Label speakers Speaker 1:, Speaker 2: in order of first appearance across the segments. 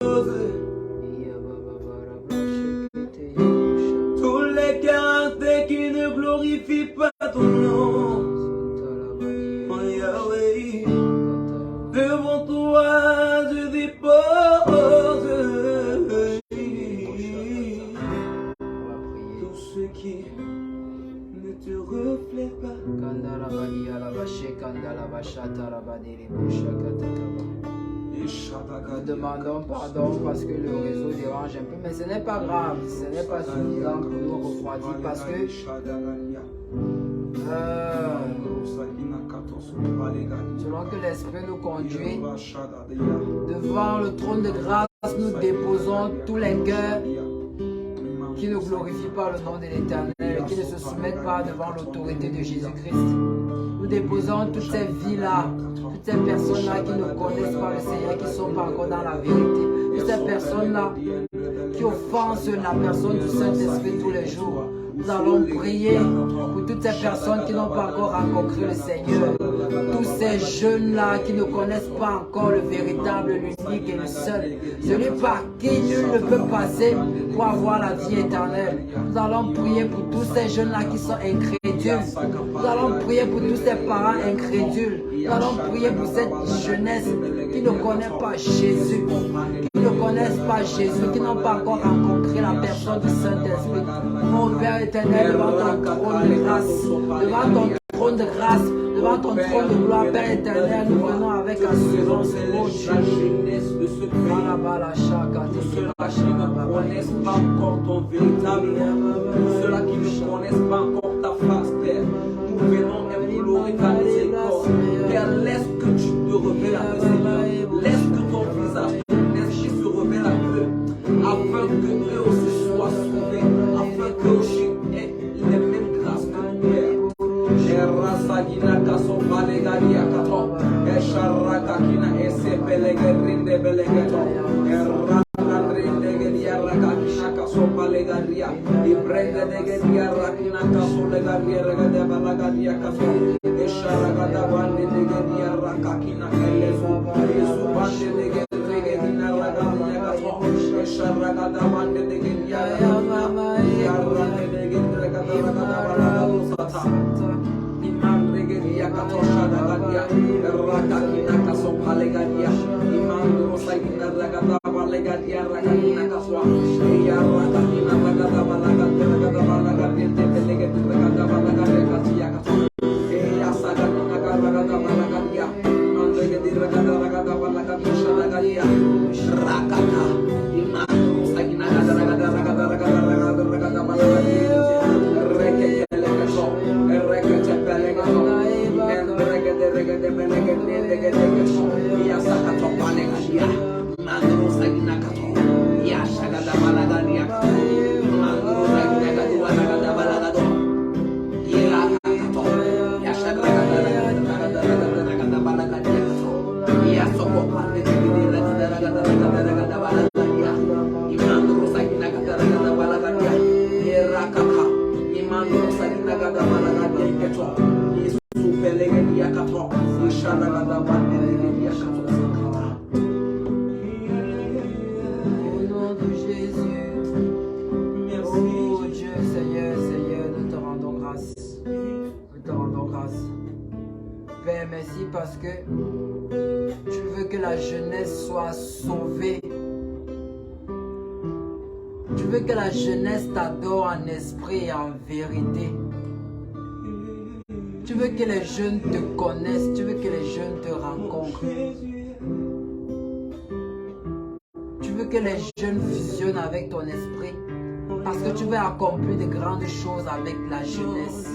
Speaker 1: Tous les caractères qui ne glorifient pas ton nom, oh Yahweh, devant toi je dépose tous ceux qui ne te reflètent pas.
Speaker 2: Nous demandons pardon parce que le réseau dérange un peu, mais ce n'est pas grave, ce n'est pas suffisant pour nous refroidir parce que selon que l'Esprit nous conduit devant le trône de grâce, nous déposons tous les cœurs qui ne glorifient pas le nom de l'Éternel et qui ne se soumettent pas devant l'autorité de Jésus-Christ. Nous déposons toutes ces vies-là, toutes ces personnes-là qui ne connaissent pas le Seigneur, qui ne sont pas encore dans la vérité. Toutes ces personnes-là qui offensent la personne du Saint-Esprit tous les jours. Nous allons prier pour toutes ces personnes qui n'ont pas encore rencontré le Seigneur. Tous ces jeunes-là qui ne connaissent pas encore le véritable, l'unique et le seul. Celui par qui nul ne peut passer pour avoir la vie éternelle. Nous allons prier pour tous ces jeunes-là qui sont incrédules. Nous allons prier pour tous ces parents incrédules. Nous allons prier pour cette jeunesse qui ne connaît pas Jésus. Qui ne connaissent pas Jésus, qui n'ont pas encore rencontré la personne du Saint-Esprit. Mon Père éternel, devant ton trône de grâce, devant ton trône de grâce, devant ton trône de gloire, Père éternel, nous venons avec assurance, mon Dieu.
Speaker 1: Ceux-là qui ne connaissent pas encore ton véritable nom, ceux-là qui ne connaissent pas encore ta face, Père, nous venons implorer ta miséricorde. Père, laisse que tu te révèles à eux, Seigneur. Laisse que ton visage se révèle à eux, afin que eux aussi soient sauvés, afin qu'eux aussi aient les mêmes grâces que nous, Père.
Speaker 2: Parce que tu veux que la jeunesse soit sauvée. Tu veux que la jeunesse t'adore en esprit et en vérité. Tu veux que les jeunes te connaissent. Tu veux que les jeunes te rencontrent. Tu veux que les jeunes fusionnent avec ton esprit. Parce que tu veux accomplir de grandes choses avec la jeunesse.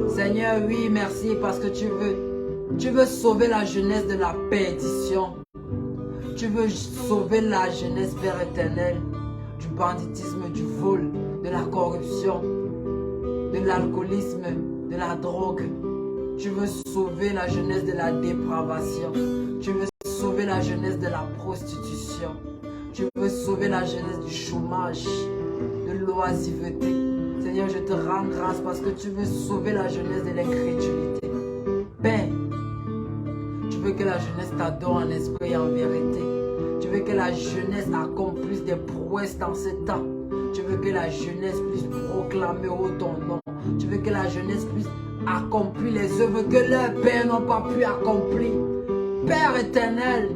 Speaker 2: Seigneur, oui, merci parce que tu veux sauver la jeunesse de la perdition. Tu veux sauver la jeunesse, Père éternel, du banditisme, du vol, de la corruption, de l'alcoolisme, de la drogue. Tu veux sauver la jeunesse de la dépravation. Tu veux sauver la jeunesse de la prostitution. Tu veux sauver la jeunesse du chômage, de l'oisiveté. Seigneur, je te rends grâce parce que tu veux sauver la jeunesse de l'incrédulité. Père, tu veux que la jeunesse t'adore en esprit et en vérité. Tu veux que la jeunesse accomplisse des prouesses dans ce temps. Tu veux que la jeunesse puisse proclamer haut ton nom. Tu veux que la jeunesse puisse accomplir les œuvres que leurs pères n'ont pas pu accomplir. Père éternel,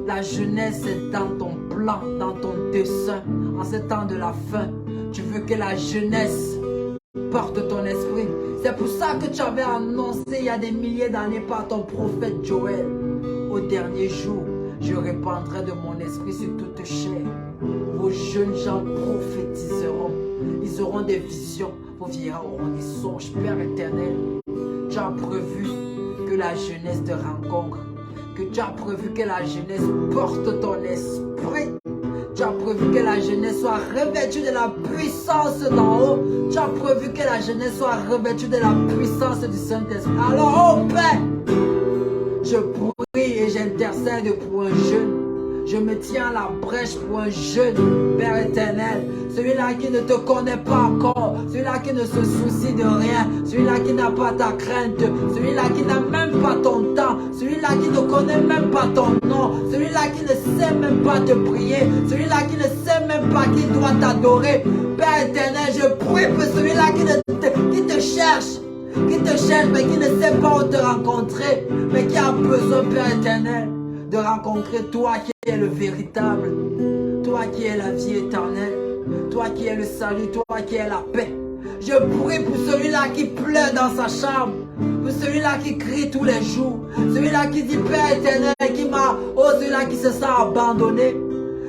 Speaker 2: la jeunesse est dans ton plan, dans ton dessein. En ce temps de la fin, tu veux que la jeunesse porte ton esprit. C'est pour ça que tu avais annoncé il y a des milliers d'années par ton prophète Joël. Au dernier jour, je répandrai de mon esprit sur toute chair. Vos jeunes gens prophétiseront. Ils auront des visions. Vos vieillards auront des songes. Père éternel, tu as prévu que la jeunesse te rencontre. Que tu as prévu que la jeunesse porte ton esprit. Tu as prévu que la jeunesse soit revêtue de la puissance d'en haut. Tu as prévu que la jeunesse soit revêtue de la puissance du Saint-Esprit. Alors, oh Père, je prie et j'intercède pour un jeune. Je me tiens à la brèche pour un jeune, Père éternel. Celui-là qui ne te connaît pas encore. Celui-là qui ne se soucie de rien. Celui-là qui n'a pas ta crainte. Celui-là qui n'a même pas ton temps. Celui-là qui ne connaît même pas ton nom. Celui-là qui ne sait même pas te prier. Celui-là qui ne sait même pas qui doit t'adorer. Père éternel, je prie pour celui-là qui te cherche. Qui te cherche mais qui ne sait pas où te rencontrer. Mais qui a besoin, Père éternel, de rencontrer toi qui es le véritable, toi qui es la vie éternelle, toi qui es le salut, toi qui es la paix. Je prie pour celui-là qui pleure dans sa chambre, pour celui-là qui crie tous les jours, celui-là qui dit Père éternel, celui-là qui se sent abandonné,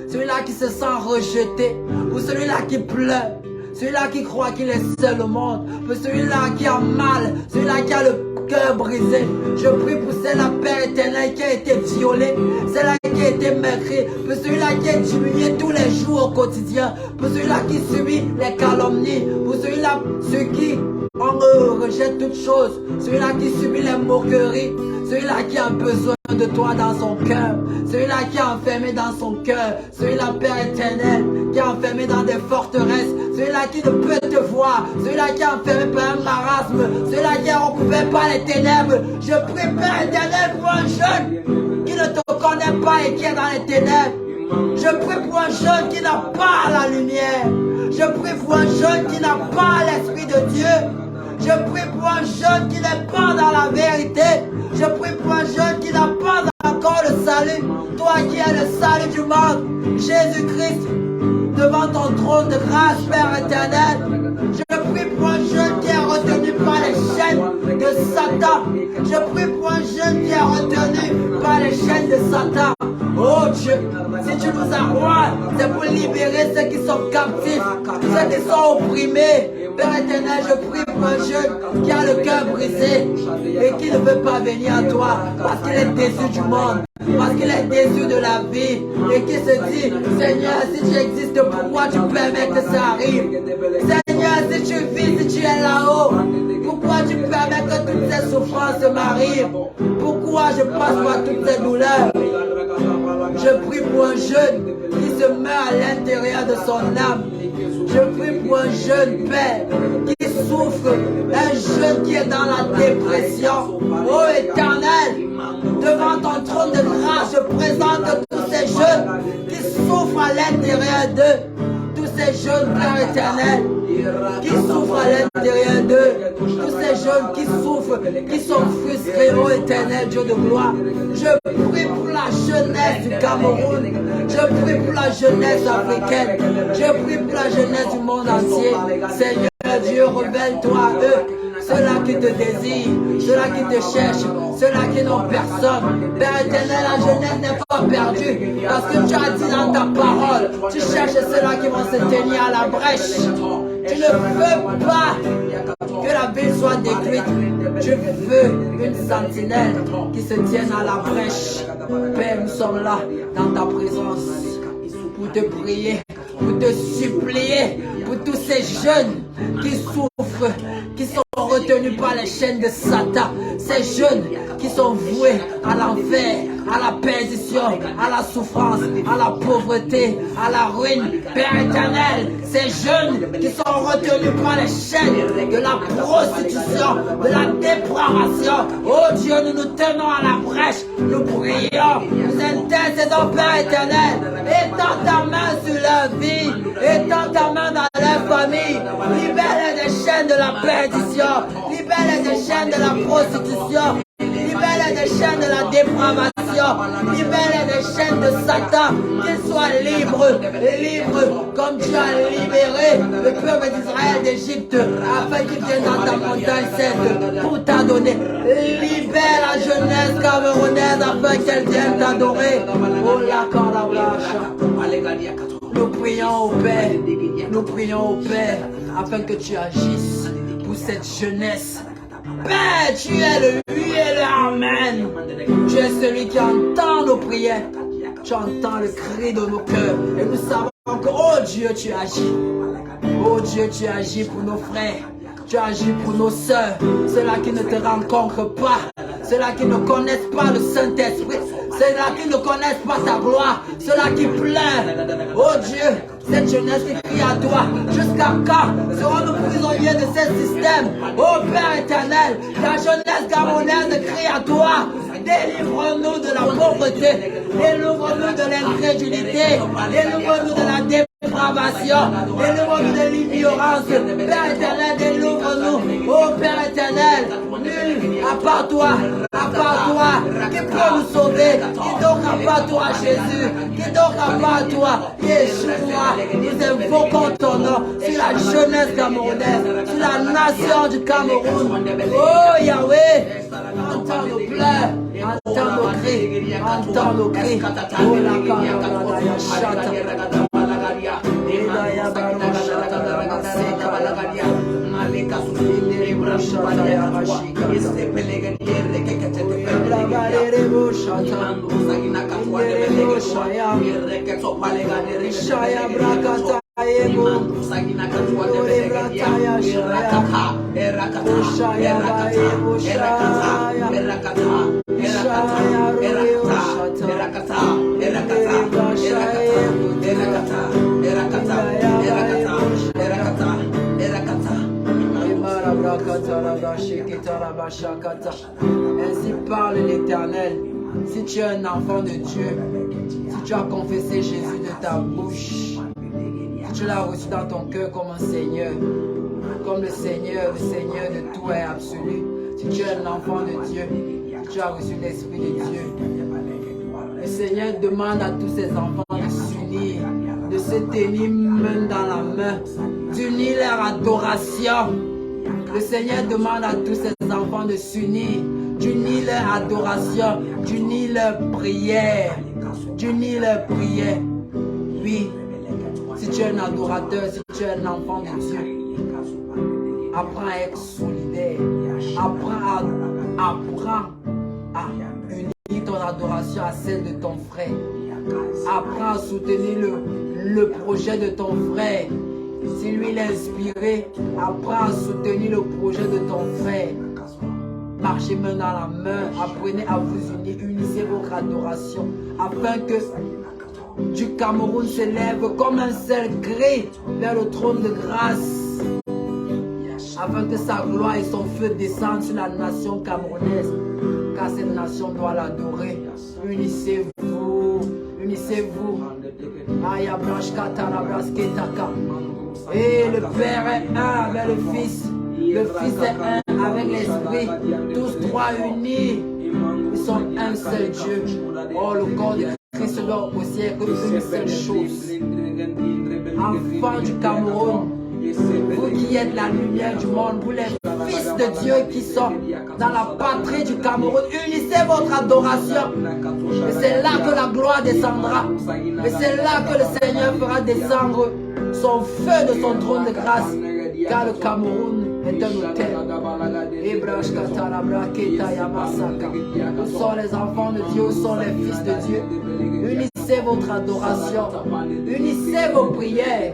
Speaker 2: celui-là qui se sent rejeté, pour celui-là qui pleure, celui-là qui croit qu'il est seul au monde, pour celui-là qui a mal, celui-là qui a le cœur brisé. Je prie pour celle-là, Père éternel, qui a été violée, celle-là qui a été meurtrie, pour celui-là qui est diminué tous les jours au quotidien, pour celui-là qui subit les calomnies, pour celui-là, ceux qui rejettent toutes choses, celui-là qui subit les moqueries, celui-là qui a besoin de toi dans son cœur, celui-là qui est enfermé dans son cœur, celui-là, Père éternel, qui est enfermé dans des forteresses, celui-là qui ne peut te voir, celui-là qui est enfermé par un marasme, celui-là qui est recouvert par les ténèbres. Je prie, Père éternel, pour un jeune qui ne te connaît pas et qui est dans les ténèbres. Je prie pour un jeune qui n'a pas la lumière. Je prie pour un jeune qui n'a pas l'Esprit de Dieu. Je prie pour un jeune qui n'est pas dans la vérité. Je prie pour un jeune qui n'a pas encore le salut. Toi qui es le salut du monde, Jésus-Christ, devant ton trône de grâce, Père éternel. Je prie pour un jeune qui est retenu par les chaînes de Satan. Je prie pour un jeune qui est retenu par les chaînes de Satan. Oh Dieu, si tu nous envoies, c'est pour libérer ceux qui sont captifs, ceux qui sont opprimés. Père éternel, je prie pour un jeune qui a le cœur brisé et qui ne veut pas venir à toi parce qu'il est déçu du monde, parce qu'il est déçu de la vie et qui se dit, Seigneur, si tu existes, pourquoi tu permets que ça arrive? Seigneur, si tu vis, si tu es là-haut, pourquoi tu permets que toutes ces souffrances m'arrivent? Pourquoi je passe par toutes ces douleurs? Je prie pour un jeune qui se meurt à l'intérieur de son âme. Je prie pour un jeune père qui souffre, un jeune qui est dans la dépression. Oh éternel, devant ton trône de grâce, je présente tous ces jeunes qui souffrent à l'intérieur d'eux. Tous ces jeunes, Père éternel, qui souffrent à l'intérieur d'eux. Tous ces jeunes qui souffrent, qui sont frustrés, oh éternel Dieu de gloire. Je prie pour la jeunesse du Cameroun. Je prie pour la jeunesse africaine. Je prie pour la jeunesse du monde entier. Seigneur Dieu, révèle-toi à eux. Ceux-là qui te désirent, ceux-là qui te cherchent, ceux-là qui n'ont personne. Père éternel, la jeunesse n'est pas perdue. Parce que tu as dit dans ta parole, tu cherches ceux-là qui vont se tenir à la brèche. Tu ne veux pas que la ville soit détruite. Tu veux une sentinelle qui se tienne à la brèche. Père, nous sommes là dans ta présence pour te prier, pour te supplier, pour tous ces jeunes qui souffrent, qui sont retenus par les chaînes de Satan, ces jeunes qui sont voués à l'enfer. à la perdition, à la souffrance, à la pauvreté, à la ruine. Père éternel, ces jeunes qui sont retenus par les chaînes de la prostitution, de la dépravation. Oh Dieu, nous nous tenons à la brèche, nous prions, nous intercédons, Père éternel. Étends ta main sur leur vie, étends ta main dans leur famille. Libère-les des chaînes de la perdition, libère-les des chaînes de la prostitution, libère-les des chaînes de la dépravation, libère-les des chaînes de Satan, qu'ils soient libres, libres comme tu as libéré le peuple d'Israël d'Égypte, afin qu'ils viennent dans ta montagne sainte pour t'adonner. Libère la jeunesse camerounaise afin qu'elle vienne t'adorer. Oh la Kalabracha. Nous prions au Père, nous prions au Père, afin que tu agisses pour cette jeunesse. Père, tu es le oui et le Amen. Tu es celui qui entend nos prières. Tu entends le cri de nos cœurs. Et nous savons que, oh Dieu, tu agis. Oh Dieu, tu agis pour nos frères. Tu agis pour nos sœurs. Ceux-là qui ne te rencontrent pas. Ceux-là qui ne connaissent pas le Saint-Esprit. Ceux-là qui ne connaissent pas ta gloire. Ceux-là qui pleurent. Oh Dieu, cette jeunesse qui crie à toi. Jusqu'à quand serons-nous prisonniers de ce système? Oh Père éternel, la jeunesse gabonaise crie à toi. Délivre-nous de la pauvreté. Délivre-nous de l'incrédulité. Délivre-nous de la dépravation. Délivre-nous de l'ignorance. Père éternel, délivre-nous. Oh Père éternel, nul à part toi, qui peut nous sauver, qui donc à part toi Jésus, qui donc à part toi Yeshua. Nous invoquons ton nom sur la jeunesse camerounaise, sur la nation du Cameroun. Oh Yahweh, entends nos pleurs, entends nos cris, entends nos cris. Oh la Chata. Ainsi parle l'Éternel. Si tu es un enfant de Dieu, si tu as confessé Jésus de ta bouche, si tu l'as reçu dans ton cœur comme un Seigneur, comme le Seigneur de tout est absolu, si tu es un enfant de Dieu, si tu as reçu l'Esprit de Dieu, le Seigneur demande à tous ses enfants de s'unir, de se tenir main dans la main, d'unir leur adoration. Le Seigneur demande à tous ses enfants de s'unir, d'unir leur adoration, d'unir leur prière, d'unir leur prière. Oui, si tu es un adorateur, si tu es un enfant de Dieu, apprends à être solidaire, apprends à unir ton adoration à celle de ton frère. Apprends à soutenir le projet de ton frère. Si lui l'a inspiré, apprends à soutenir le projet de ton frère. Marchez main dans la main, apprenez à vous unir, unissez votre adoration, afin que du Cameroun s'élève comme un seul cri vers le trône de grâce, afin que sa gloire et son feu descendent sur la nation camerounaise, car cette nation doit l'adorer. Unissez-vous, unissez-vous. Et le Père est un avec le Fils est un avec l'Esprit, tous trois unis, ils sont un seul Dieu. Oh, le corps de Christ doit aussi être une seule chose. Enfants du Cameroun, vous qui êtes la lumière du monde, vous les fils de Dieu qui sont dans la patrie du Cameroun, unissez votre adoration. Et c'est là que la gloire descendra. Et c'est là que le Seigneur fera descendre son feu de son trône de grâce. Car le Cameroun est un hôtel. Où sont les enfants de Dieu, où sont les fils de Dieu? Unissez votre adoration. Unissez vos prières.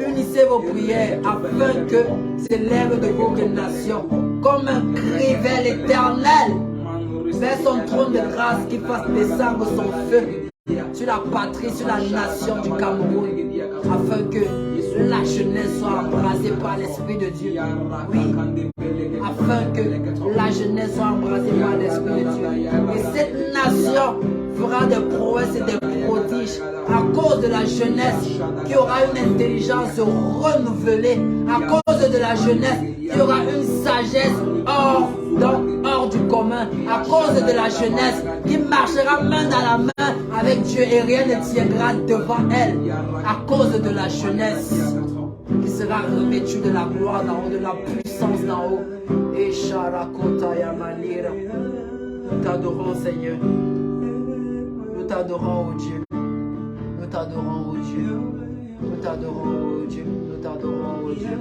Speaker 2: Unissez vos prières afin que s'élève de votre nation comme un cri vers l'Éternel. vers son trône de grâce, qu'il fasse descendre son feu sur la patrie, sur la nation du Cameroun, afin que la jeunesse soit embrasée par l'Esprit de Dieu. Oui, afin que la jeunesse soit embrasée par l'Esprit de Dieu. Et cette nation fera des prouesses et des prodiges à cause de la jeunesse qui aura une intelligence renouvelée, à cause de la jeunesse qui aura une sagesse hors du commun, à cause de la jeunesse qui marchera main dans la main avec Dieu et rien ne tiendra devant elle, à cause de la jeunesse qui sera revêtue de la gloire d'en haut, de la puissance d'en haut. Et Sharakota Yamanira, nous t'adorons Seigneur, nous t'adorons oh Dieu, nous t'adorons oh Dieu, nous t'adorons oh Dieu, nous t'adorons oh Dieu.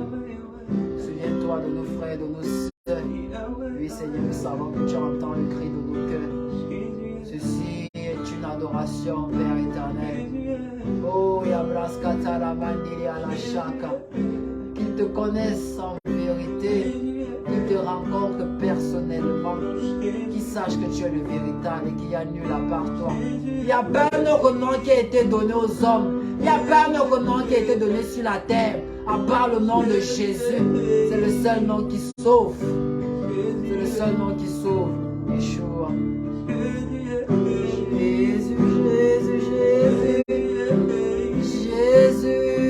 Speaker 2: Souviens-toi de nos frères, de nos sœurs. Oui Seigneur, nous savons que tu entends le cri de nos cœurs. Ceci est une adoration, Père éternel. Oh, Yabraskata la bandiri à la chaka. Qu'ils te connaissent en vérité, qu'ils te rencontrent personnellement, qu'ils sachent que tu es le véritable et qu'il n'y a nul à part toi. Il n'y a pas un autre nom qui a été donné aux hommes. Il n'y a pas un autre nom qui a été donné sur la terre, à part le nom de Jésus. C'est le seul nom qui sauve. C'est le seul nom qui sauve. Yeshua. Jésus, Jésus, Jésus. Jésus.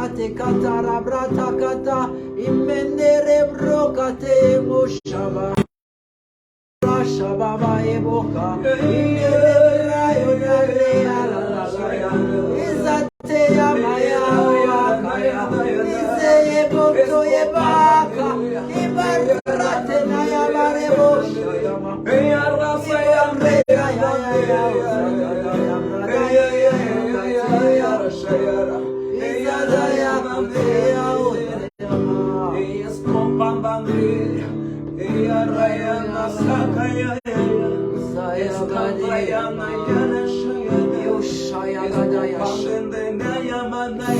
Speaker 2: kate katara brata kata imendere brokate moshaba shababa eboka imere brayo dare ala la izate ya maya wakaya ize eboto yebaka ibarate na ya barebo shayama ya rasa ya mreya ya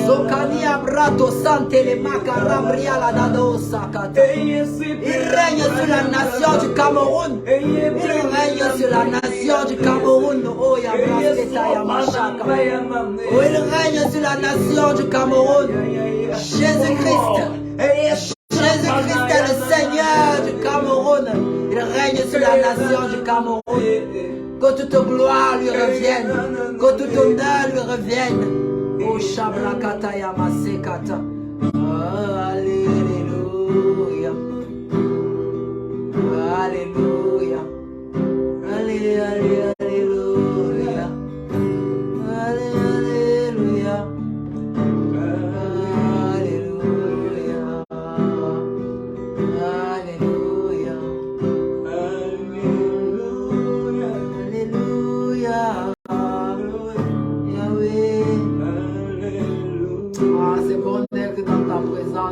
Speaker 2: Socania brato sante le macarabria la dado sakata. Il règne sur la nation du Cameroun. Il règne sur la nation du Cameroun. Oh ya brasketa ya machaka. Oh il règne sur la nation du Cameroun. Jésus-Christ. Jésus-Christ est le Seigneur du Cameroun. Il règne sur la nation du Cameroun. Que toute gloire lui revienne. Que tout honneur lui revienne. Oh Shabrakata Yamasekata. Alléluia. Alléluia. Alléluia. Alléluia. Alléluia.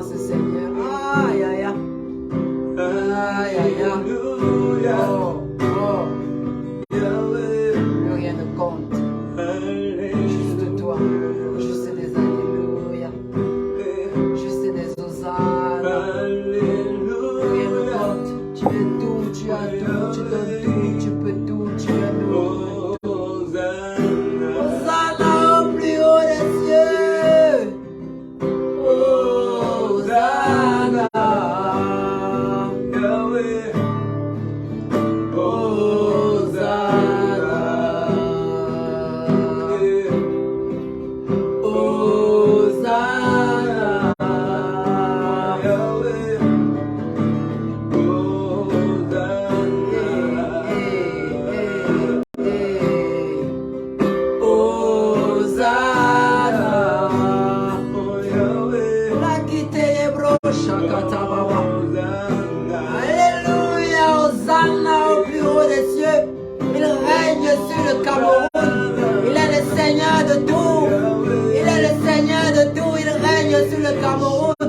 Speaker 2: Seigneur, aïe aïe aïe, aïe aïe aïe, plus rien ne compte, juste toi, juste des alléluia, juste des hosannes, plus rien ne compte, tu es tout, tu as tout, tu donnes tout, tu peux tout, tu es tout. Hosanna au plus haut des cieux. Hosanna, Yahweh, Hosanna, Hosanna, Yahweh, Alléluia, Hosanna au plus haut des cieux. Il règne sur le Cameroun. Il est le Seigneur de tout. Il est le Seigneur de tout. Il règne sur le Cameroun.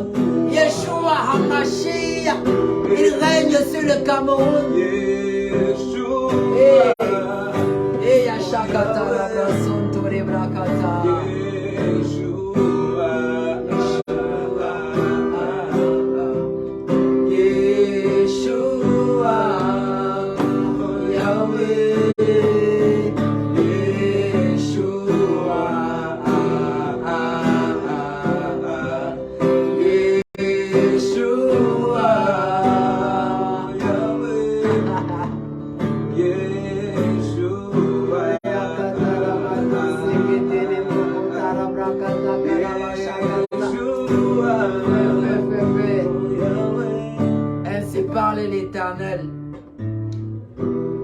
Speaker 2: Yeshua HaMashiach. Il règne sur le Cameroun. Et Yashakata la brason tore brakata. L'Éternel,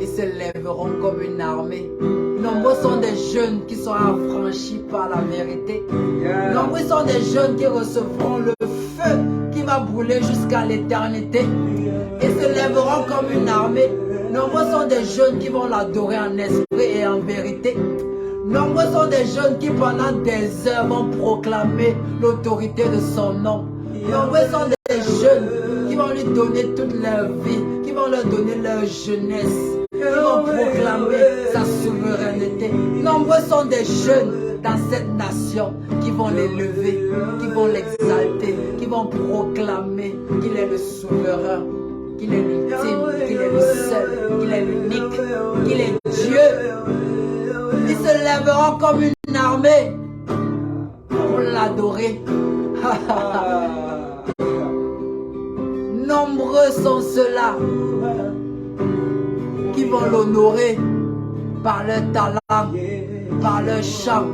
Speaker 2: ils se lèveront comme une armée. Nombreux sont des jeunes qui sont affranchis par la vérité. Nombreux sont des jeunes qui recevront le feu qui va brûler jusqu'à l'éternité. Ils se lèveront comme une armée. Nombreux sont des jeunes qui vont l'adorer en esprit et en vérité. Nombreux sont des jeunes qui pendant des heures vont proclamer l'autorité de son nom. Nombreux sont des jeunes qui vont lui donner toute leur vie, qui vont leur donner leur jeunesse, qui vont proclamer sa souveraineté. Nombreux sont des jeunes dans cette nation qui vont l'élever, qui vont l'exalter, qui vont proclamer qu'il est le souverain, qu'il est l'ultime, qu'il est le seul, qu'il est l'unique, qu'il est Dieu. Ils se lèveront comme une armée pour l'adorer. Nombreux sont ceux-là qui vont l'honorer par leur talent, par leur chant,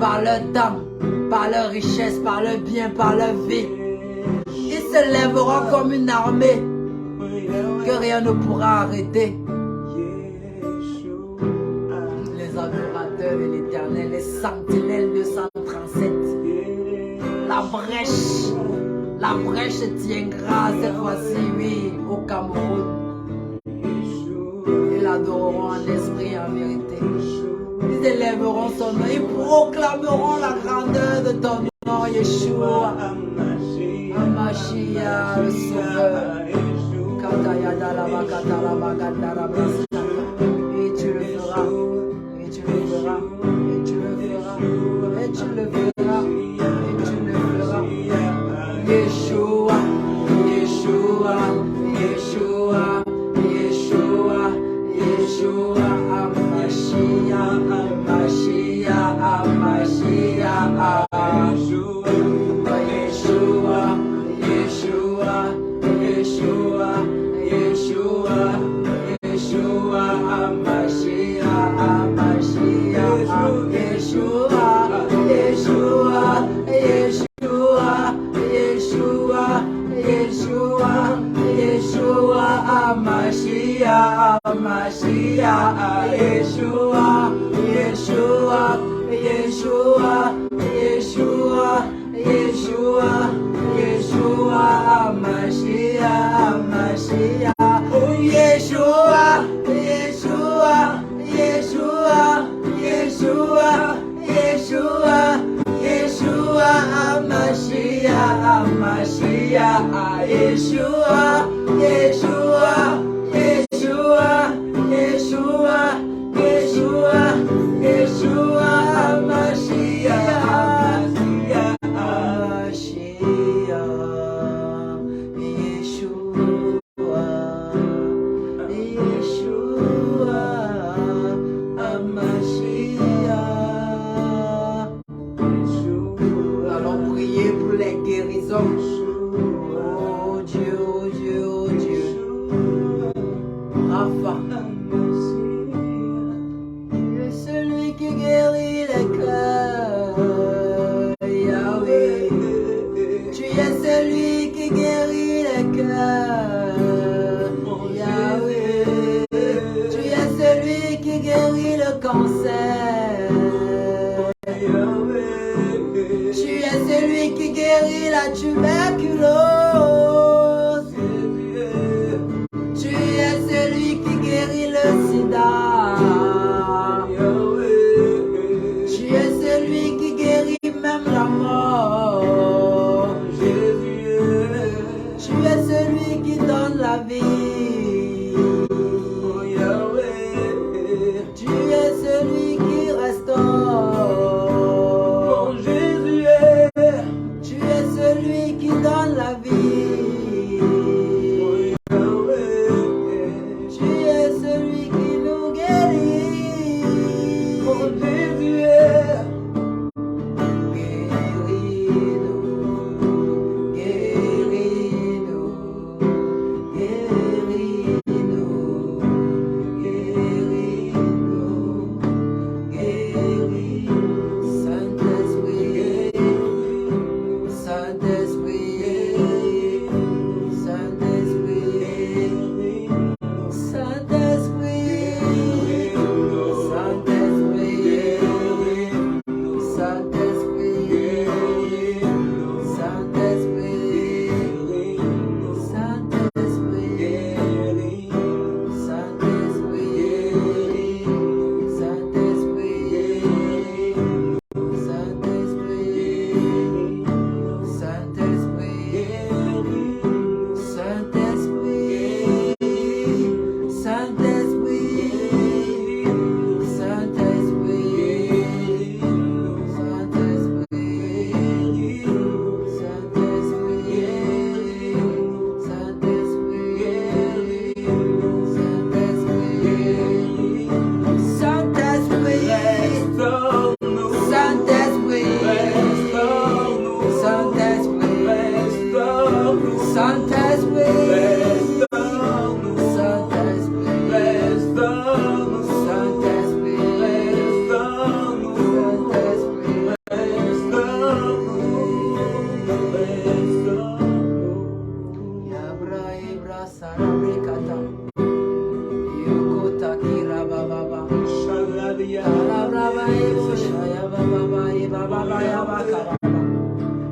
Speaker 2: par leur temps, par leur richesse, par leur bien, par leur vie. Ils se lèveront comme une armée que rien ne pourra arrêter. Les adorateurs de l'Éternel, les sentinelles 237. La brèche tiendra cette fois-ci, oui, au Cameroun. Ils l'adoreront en esprit et en vérité. Ils élèveront son nom, ils proclameront la grandeur de ton nom, Yeshua. Amashia, le Sauveur. Et tu le feras, et tu le feras, et tu le feras, et tu le feras, et tu le feras. Yeshua, Yeshua, Yeshua, Yeshua, Yeshua, Amashia, Amashia, Amashia, Yeshua, Yeshua, Yeshua, Yeshua, Yeshua, Amashia, Amashia, Yeshua, Yeshua, Yeshua, Yeshua, Yeshua, Yeshua, Amashia, Amashia, Yeshua, Yeshua, Yeshua, Yeshua, Yeshua, Yeshua, Amashia, Amashia, oh Yeshua, Yeshua, Yeshua, Yeshua, Yeshua, Yeshua, Amashia, Amashia, Yeshua, Yeshua, Yeshua, Yeshua, Yeshua, Yeshua, Amashia, Amashia, Amashia, Yeshua, Yeshua, Amashia. Nous allons prier pour les guérisons. Oh Dieu, oh Dieu, oh Dieu. Rapha. Tu es celui qui guérit les cœurs. Yahweh. Tu es celui qui guérit les cœurs. Yahweh. Tu es celui qui guérit le cancer. Tu es celui qui guérit la tuberculose. Tu es celui qui guérit le sida. Tu es celui qui guérit même la mort. Tu es celui qui donne la vie. Tu es celui qui restaure. Tu es celui qui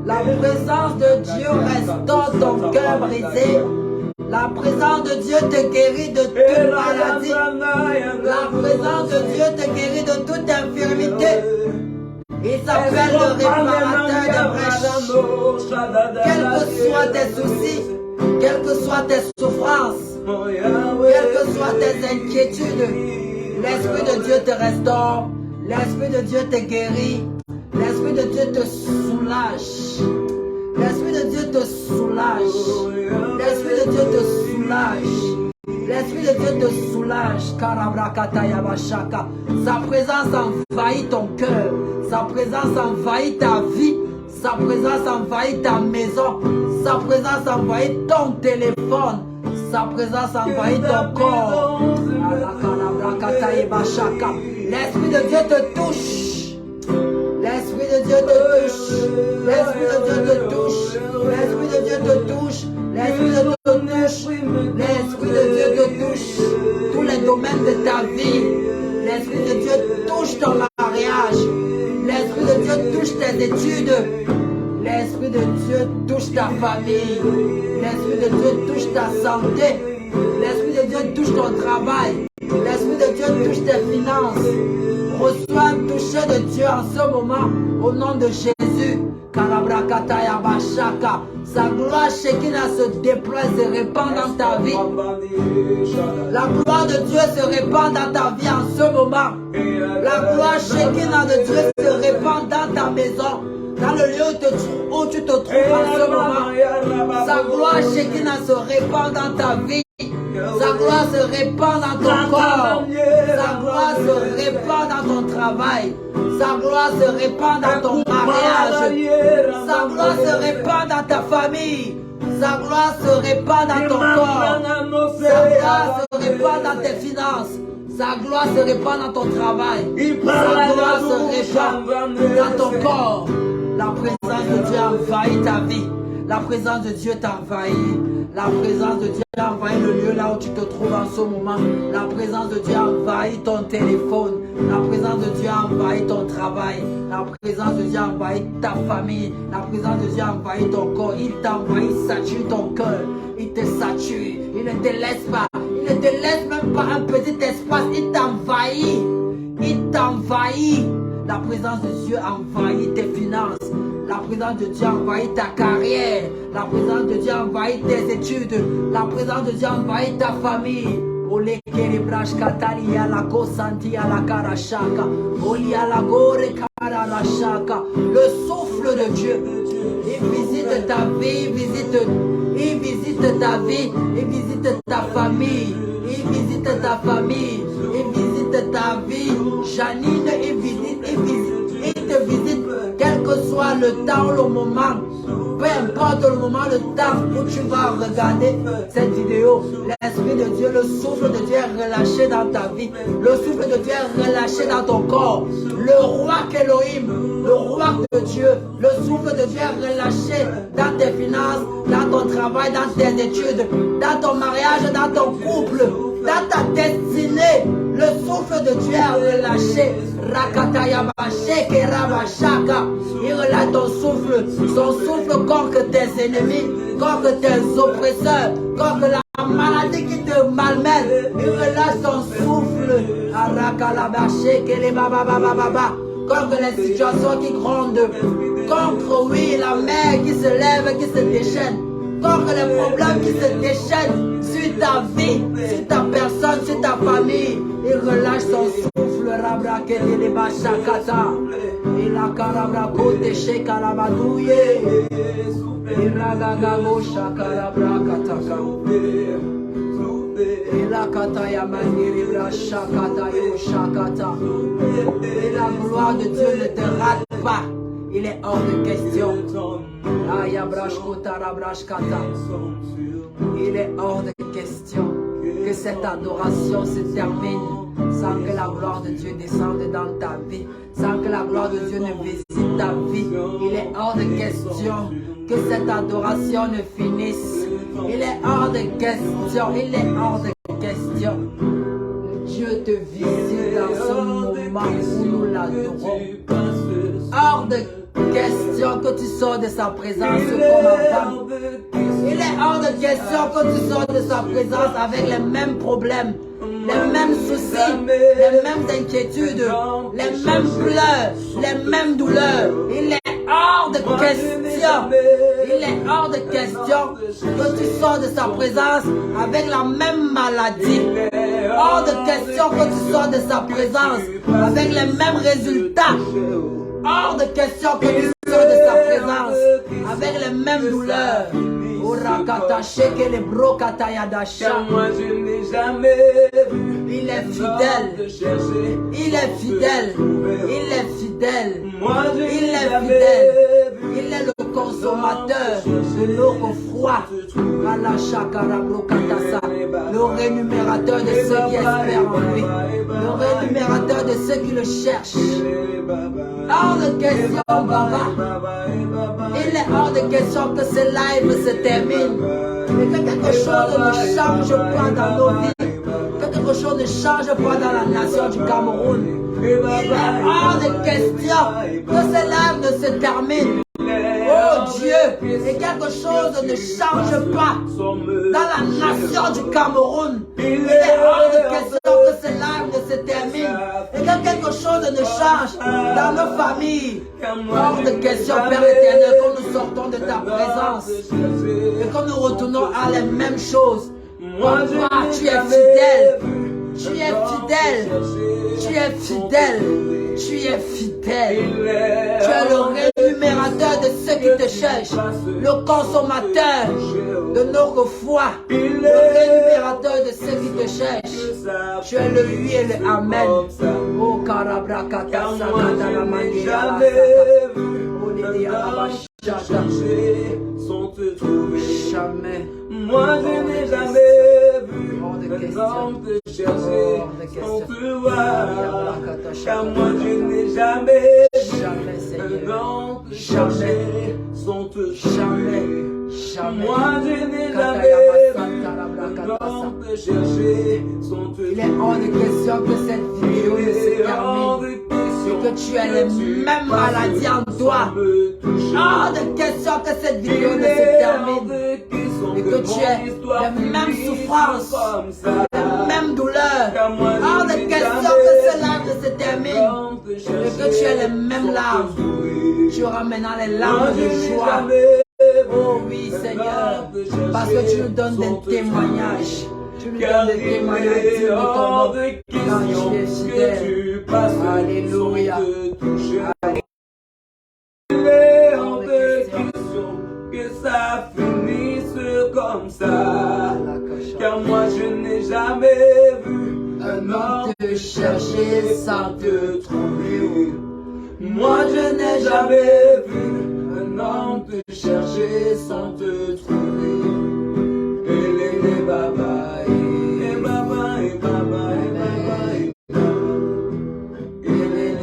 Speaker 2: La présence de Dieu restaure ton cœur brisé. La présence de Dieu te guérit de toute maladie. La présence de Dieu te guérit de toute infirmité. Il s'appelle le réparateur des brèches. Quels que soient tes soucis, quelles que soient tes souffrances, quelles que soient tes inquiétudes, l'Esprit de Dieu te restaure, l'Esprit de Dieu te guérit, l'Esprit de Dieu te soulage. L'Esprit de Dieu te soulage. L'Esprit de Dieu te soulage. L'Esprit de Dieu te soulage. Sa présence envahit ton cœur. Sa présence envahit ta vie. Sa présence envahit ta maison. Sa présence envahit ton téléphone. Sa présence envahit ton corps. L'Esprit de Dieu te touche. L'Esprit de Dieu te touche. L'Esprit de Dieu te touche. L'Esprit de Dieu te touche. L'Esprit de Dieu te touche. L'Esprit de Dieu te touche. Tous les domaines de ta vie. L'Esprit de Dieu touche ton mariage. L'Esprit de Dieu touche tes études. L'Esprit de Dieu touche ta famille. L'Esprit de Dieu touche ta santé. L'Esprit de Dieu touche ton travail. L'Esprit de Dieu touche tes finances. Reçois un toucher de Dieu en ce moment, au nom de Jésus. Sa gloire Shekinah se déploie, se répand dans ta vie. La gloire de Dieu se répand dans ta vie en ce moment. La gloire Shekinah de Dieu se répand dans ta maison, dans le lieu où tu te trouves en ce moment. Sa gloire Shekinah se répand dans ta vie. Sa gloire se répand dans ton corps. Sa gloire se répand dans ton travail. Sa gloire se répand dans ton mariage. Sa gloire se répand dans ta famille. Sa gloire se répand dans ton corps. Sa gloire se répand dans tes finances. Sa gloire se répand dans ton travail. Sa gloire se répand dans ton corps. La présence de Dieu envahit ta vie. La présence de Dieu t'envahit. La présence de Dieu envahit le lieu là où tu te trouves en ce moment. La présence de Dieu envahit ton téléphone. La présence de Dieu envahit ton travail. La présence de Dieu envahit ta famille. La présence de Dieu envahit ton corps. Il t'envahit, il sature ton cœur. Il te sature. Il ne te laisse pas. Il ne te laisse même pas un petit espace. Il t'envahit. Il t'envahit. La présence de Dieu envahit tes finances. La présence de Dieu envahit ta carrière. La présence de Dieu envahit tes études. La présence de Dieu envahit ta famille. Le souffle de Dieu. Il visite ta vie, il visite ta vie, il visite ta famille, il visite ta famille, il visite ta vie. Janine, il te visite, quel que soit le temps, le moment. Peu importe le moment, le temps où tu vas regarder cette vidéo, l'Esprit de Dieu, le souffle de Dieu est relâché dans ta vie. Le souffle de Dieu est relâché dans ton corps. Le roi Elohim, le roi de Dieu, le souffle de Dieu est relâché dans tes finances, dans ton travail, dans tes études, dans ton mariage, dans ton couple, dans ta destinée. Le souffle de Dieu est relâché. Il relâche ton souffle. Son souffle contre tes ennemis, contre tes oppresseurs, contre la maladie qui te malmène. Il relâche son souffle. Contre les situations qui grondent. Contre, oui, la mer qui se lève, qui se déchaîne. Contre les problèmes qui se déchaînent sur ta vie, sur ta personne, sur ta famille. Il relâche son souffle. Il a carabra côté chez Calabadouye. Il a gagabo chacarabra kataka. Il a kataya maniribra chakata yo chakata. Et la gloire de Dieu ne te rate pas. Il est hors de question. Il est hors de question que cette adoration se termine sans que la gloire de Dieu descende dans ta vie, sans que la gloire de Dieu ne visite ta vie. Il est hors de question que cette adoration ne finisse. Il est hors de question, il est hors de question. Dieu te visite dans ce moment où nous l'adorons. Hors de question que tu sors de sa présence comme avant. Il est hors de question que tu sors de sa présence avec les mêmes problèmes, les mêmes soucis, les mêmes inquiétudes, les mêmes pleurs, les mêmes douleurs. Il est hors de question. Il est hors de question que tu sors de sa présence avec la même maladie. Hors de question que tu sors de sa présence avec les mêmes résultats. Hors de question que tu sors de sa présence avec les mêmes douleurs.
Speaker 1: Moi je n'ai jamais vu.
Speaker 2: Il est fidèle. Il est fidèle. Il est fidèle. Il est fidèle. Il est le consommateur de l'eau froid. Le rémunérateur de ceux qui espèrent en lui. Le rémunérateur de ceux qui le cherchent. Hors de question, Baba. Il est hors de question que ce live se termine. Et que quelque chose ne change pas dans nos vies. Que quelque chose ne change pas dans la nation du Cameroun. Il est hors de question que ce live ne se termine. Oh Dieu, et quelque chose ne change pas dans la nation du Cameroun. Il est hors de question que ce live ne se termine et que quelque chose ne change dans nos familles. Hors de question, Père éternel, quand nous sortons de ta présence et quand nous retournons à les mêmes choses. Papa, tu es fidèle. Tu es fidèle. Tu es fidèle. Tu es fidèle. Tu es le rémunérateur de ceux qui te cherchent. Le consommateur de notre foi. Le rémunérateur de ceux qui te cherchent. Tu es le oui et le amen. Oh, Karabrakata, Sakata, Mandira,
Speaker 1: Sans te trouver.
Speaker 2: Jamais.
Speaker 1: Moi je n'ai jamais vu un homme te chercher sans te voir. Car moi je n'ai jamais vu un homme te chercher sans te trouver. Moi je n'ai jamais vu un homme te chercher sans te trouver.
Speaker 2: Il est hors de question que cette vidéo ne se termine. Que tu as les mêmes maladies en toi. Hors de question que cette vidéo ne se termine. Et que tu aies les mêmes souffrances, les mêmes douleurs. Hors de question que cela ne se termine. Et que tu aies les mêmes larmes. Tu auras maintenant les larmes de joie. Oh oui Seigneur, parce que tu nous donnes des témoignages. Tu nous donnes des témoignages de ton nom. Quand tu es fidèle. Alléluia.
Speaker 1: Il est hors de question que ça finisse comme ça. Car moi je n'ai jamais vu
Speaker 2: un homme te chercher sans te trouver.
Speaker 1: Moi je n'ai jamais vu un homme te chercher sans te trouver. Et baba, et baba, et baba, et baba, et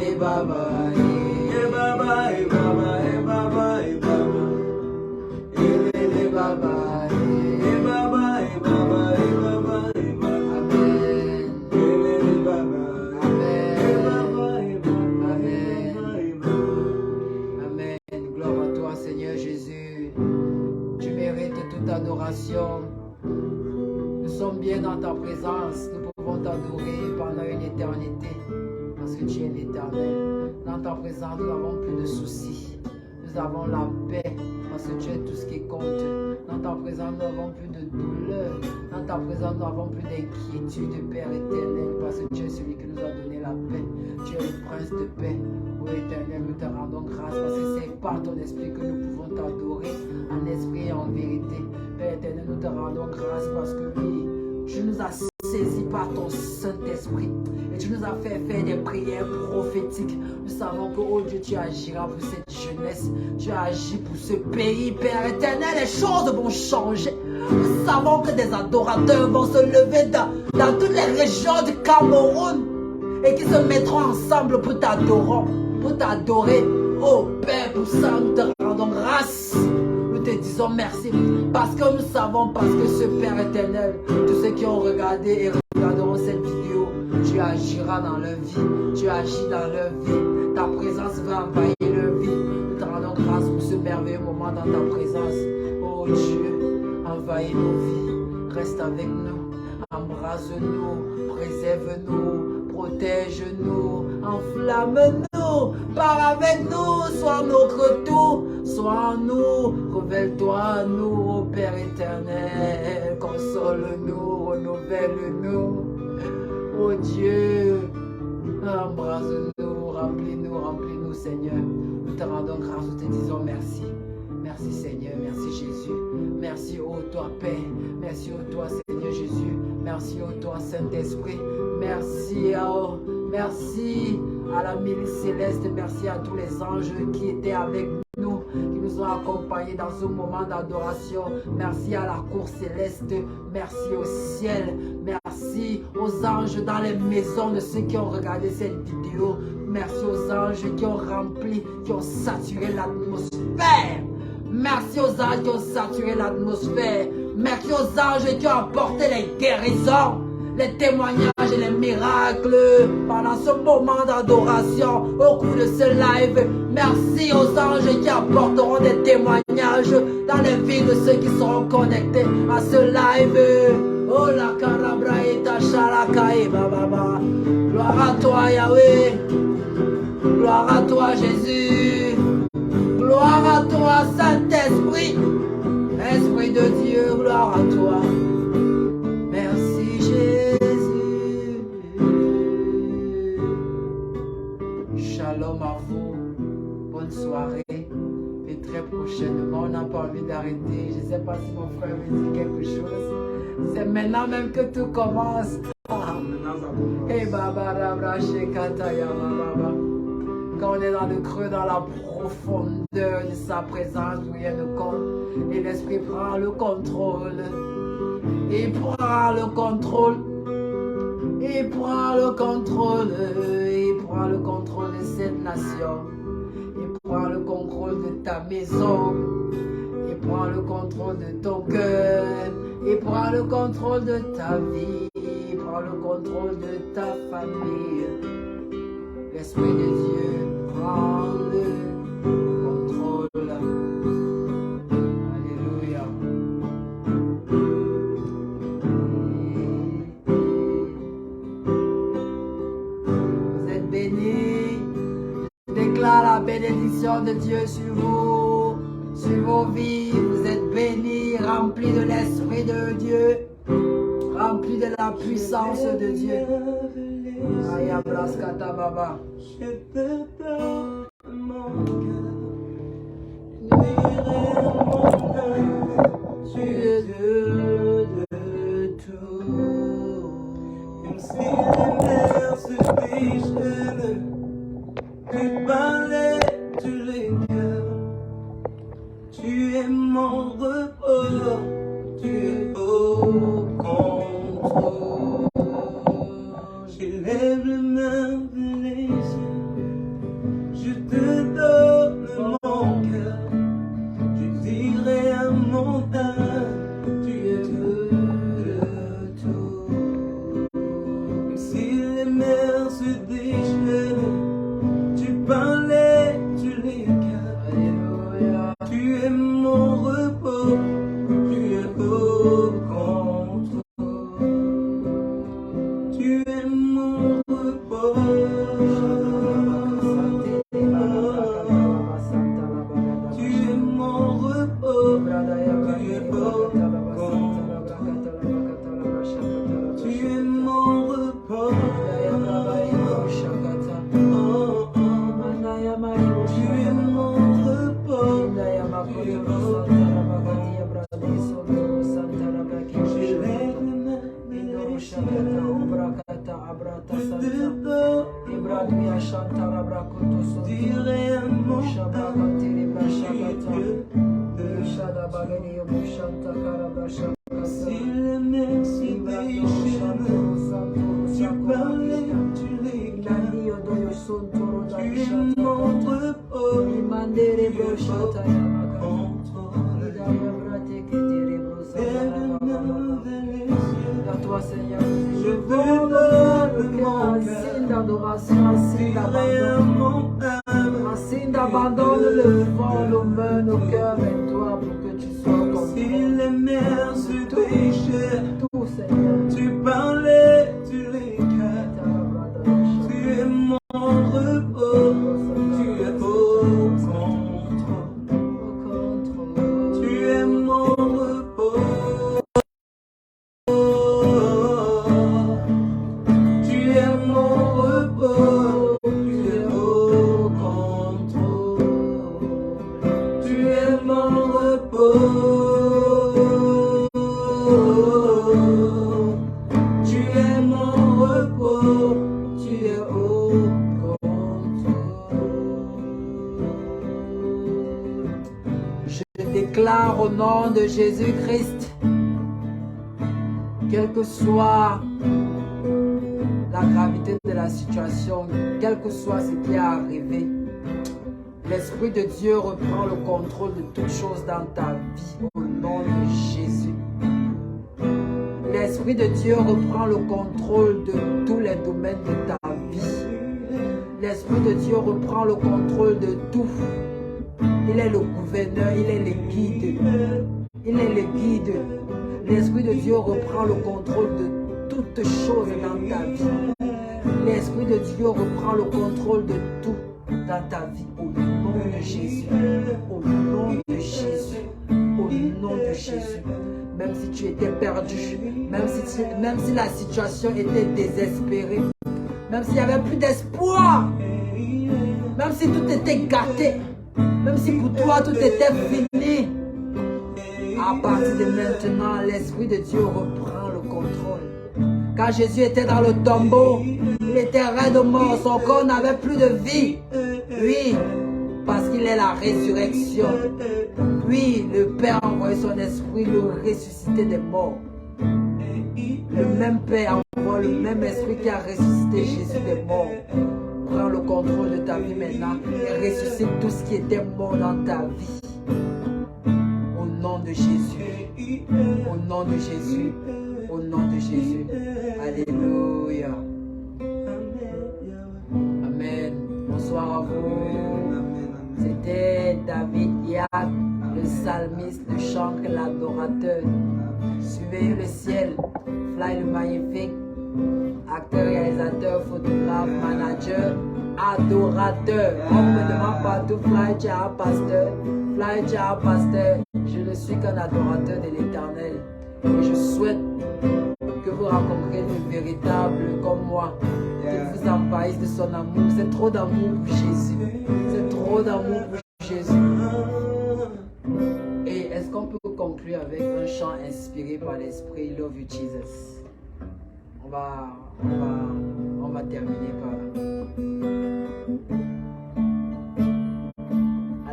Speaker 1: baba, et baba, et baba, et baba, et baba, et baba, et baba, et baba, et baba, et baba, et baba.
Speaker 2: Adoration. Nous sommes bien dans ta présence. Nous pouvons t'adorer pendant une éternité parce que tu es l'éternel. Dans ta présence, nous n'avons plus de soucis. Nous avons la paix parce que tu es tout ce qui compte. Dans ta présence, nous n'avons plus de douleur. Dans ta présence, nous n'avons plus d'inquiétude, Père éternel, parce que tu es celui qui nous a donné la paix. Tu es le prince de paix. Oh éternel, nous te rendons grâce parce que c'est par ton esprit que nous pouvons t'adorer en esprit et en vérité. Père éternel, nous te rendons grâce parce que oui, tu nous as saisis par ton Saint-Esprit et tu nous as fait faire des prières prophétiques. Nous savons que, oh Dieu, tu agiras pour cette jeunesse, tu agis pour ce pays, Père éternel, les choses vont changer. Nous savons que des adorateurs vont se lever dans toutes les régions du Cameroun et qui se mettront ensemble pour t'adorer. Oh Père, pour ça nous te rendons grâce. Nous te disons merci parce que nous savons, parce que ce Père éternel, tous ceux qui ont regardé et regarderont cette vidéo, tu agiras dans leur vie, tu agis dans leur vie, ta présence va envahir leur vie. Nous te rendons dans ta présence. Oh Dieu, envahis nos vies, reste avec nous, embrase-nous, préserve-nous, protège-nous, enflamme-nous, pars avec nous, sois notre tout, sois en nous, révèle-toi à nous, ô Père éternel, console-nous, renouvelle-nous, oh Dieu, embrase-nous, remplis-nous, Seigneur. Nous te rendons grâce, nous te disons merci. Merci Seigneur, merci Jésus. Merci ô toi Père, merci ô toi Seigneur Jésus. Merci ô toi Saint-Esprit. Merci à la milice céleste. Merci à tous les anges qui étaient avec nous, qui nous ont accompagnés dans ce moment d'adoration. Merci à la cour céleste. Merci au ciel. Merci aux anges dans les maisons de ceux qui ont regardé cette vidéo. Merci aux anges qui ont rempli, qui ont saturé l'atmosphère. Merci aux anges qui ont saturé l'atmosphère. Merci aux anges qui ont apporté les guérisons, les témoignages et les miracles pendant ce moment d'adoration au cours de ce live. Merci aux anges qui apporteront des témoignages dans les vies de ceux qui seront connectés à ce live. Oh la carabra et ta charakae baba. Gloire à toi Yahweh. Gloire à toi Jésus. Gloire à toi Saint-Esprit. Esprit de Dieu, gloire à toi. Merci Jésus. Shalom à vous. Bonne soirée. Et très prochainement, on n'a pas envie d'arrêter. Je ne sais pas si mon frère veut dire quelque chose. C'est maintenant même que tout commence. Et baba rabra shekata ya baba. Quand on est dans le creux, dans la profondeur de sa présence, où rien ne compte, et l'Esprit prend le contrôle. Il prend le contrôle. Il prend le contrôle. Il prend le contrôle de cette nation. Il prend le contrôle de ta maison. Il prend le contrôle de ton cœur. Il prend le contrôle de ta vie. Il prend le contrôle de ta famille. L'Esprit de Dieu prend le contrôle. Alléluia. Vous êtes bénis. Je déclare la bénédiction de Dieu sur vous, sur vos vies. Vous êtes bénis, remplis de l'Esprit de Dieu, remplis de la puissance de Dieu. Aya braskata baba.
Speaker 1: Je te donne mon cœur. Tu es Dieu de tout. Même si les mers se déchaînent, tu parlais tous les cœurs. Tu es mon repos, tu es au contrôle. J'élève les mains vers les cieux, je te donne mon cœur, je dirai à mon âme, tu es de tout. Même si les mers se déchaînent, tu parlais tous les cœurs. Alléluia. Tu es mon repos, tu es au contrôle. Tu es mon repos. Tu es mon repos. Tu es au contrôle. Tu es mon repos. Tu es mon repos. J'élève les mains vers les cieux. Dirai à mon âme, tu es Dieu de si les mers se déchaînent, tu parlais, tu les gardes. Tu es mon repos, tu es au contrôle.
Speaker 2: À toi, Seigneur,
Speaker 1: Je veux donner mon
Speaker 2: un
Speaker 1: cœur,
Speaker 2: signe d'adoration, un signe
Speaker 1: dirai à
Speaker 2: d'abandon.
Speaker 1: mon âme,
Speaker 2: Un signe d'abandon, le vent, nos mains, nos cœurs vers toi. déclare au nom de Jésus-Christ, quelle que soit la gravité de la situation, quel que soit ce qui est arrivé, l'Esprit de Dieu reprend le contrôle de toutes choses dans ta vie au nom de Jésus. L'Esprit de Dieu reprend le contrôle de tous les domaines de ta vie. L'Esprit de Dieu reprend le contrôle de tout. Il est le gouverneur, il est le guide. Il est le guide. L'Esprit de Dieu reprend le contrôle de toutes choses dans ta vie. L'Esprit de Dieu reprend le contrôle de tout dans ta vie au nom de Jésus. Au nom de Jésus. Au nom de Jésus. Même si tu étais perdu, même si la situation était désespérée, même s'il n'y avait plus d'espoir, même si tout était gâté, même si pour toi tout était fini, à partir de maintenant, l'Esprit de Dieu reprend le contrôle. Quand Jésus était dans le tombeau, il était raide mort, son corps n'avait plus de vie. Oui, parce qu'il est la résurrection. Oui, le Père a envoyé son esprit le ressusciter des morts. Le même Père envoie le même esprit qui a ressuscité Jésus des morts. Prends le contrôle de ta vie maintenant et ressuscite tout ce qui était mort dans ta vie. Au nom de Jésus. Au nom de Jésus. Au nom de Jésus. Alléluia. Amen. Bonsoir à vous. C'était David Yack, le psalmiste, le chantre, l'adorateur. Suivez le ciel, Fly le magnifique, acteur, réalisateur, photographe, manager, adorateur. On me demande partout, Fly, tu es un pasteur. Fly, tu es un pasteur. Je ne suis qu'un adorateur de l'Éternel. Et je souhaite que vous rencontriez le véritable comme moi, qu'il vous envahisse de son amour. C'est trop d'amour pour Jésus. C'est trop d'amour pour Jésus. Et est-ce qu'on peut conclure avec un chant inspiré par l'Esprit, Love You Jesus? On va terminer par là.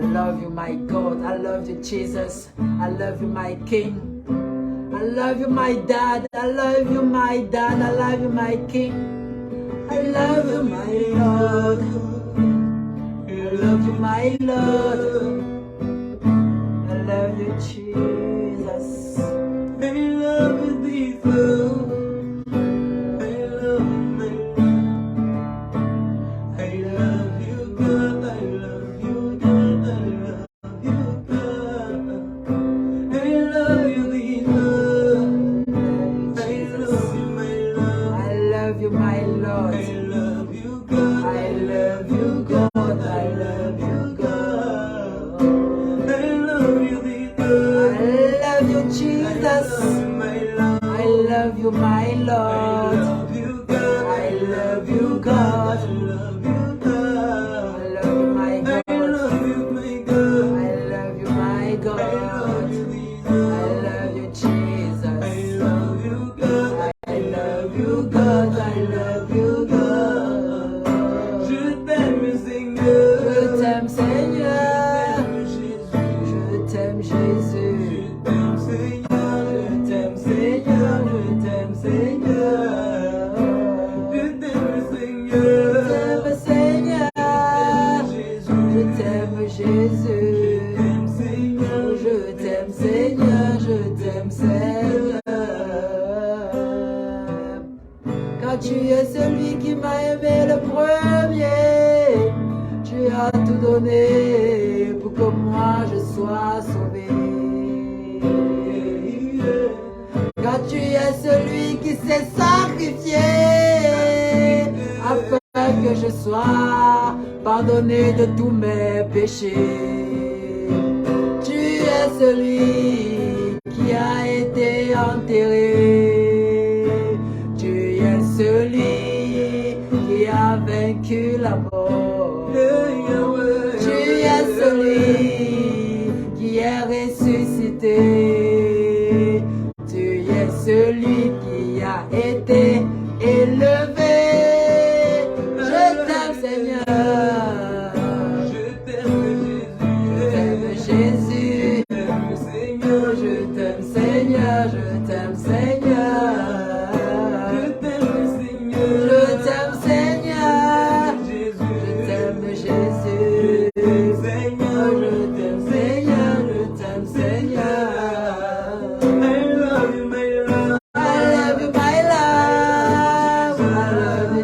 Speaker 2: I love you, my God. I love you, Jesus. I love you, my King. I love you, my dad. I love you, my dad. I love you, my King. I love you, my Lord. I love you, my Lord. I love you, Jesus. I love you, Jesus. I love you, my Lord. I love you, God. I love you, God. I love you, God. I love you, Jesus. I love you, my Lord. I love you, my Lord. I love you, God. I love you, God. I love you, God. I love you, Jesus. I love you, my Lord. I love you, God. I love you, my God. I love you, my God. I love you, Jesus. I love you, God. I love you, God. I love you, God. Je t'aime, Seigneur. Je t'aime, Seigneur. Je t'aime, Jésus. Tu es celui qui m'a aimé le premier. Tu as tout donné pour que moi je sois sauvé. Car tu es celui qui s'est sacrifié afin que je sois pardonné de tous mes péchés. Tu es celui qui a été enterré. Celui qui a vaincu la mort. Tu es celui qui est ressuscité. Tu es celui qui a été élevé. Je t'aime, Seigneur. Je t'aime, Jésus. Je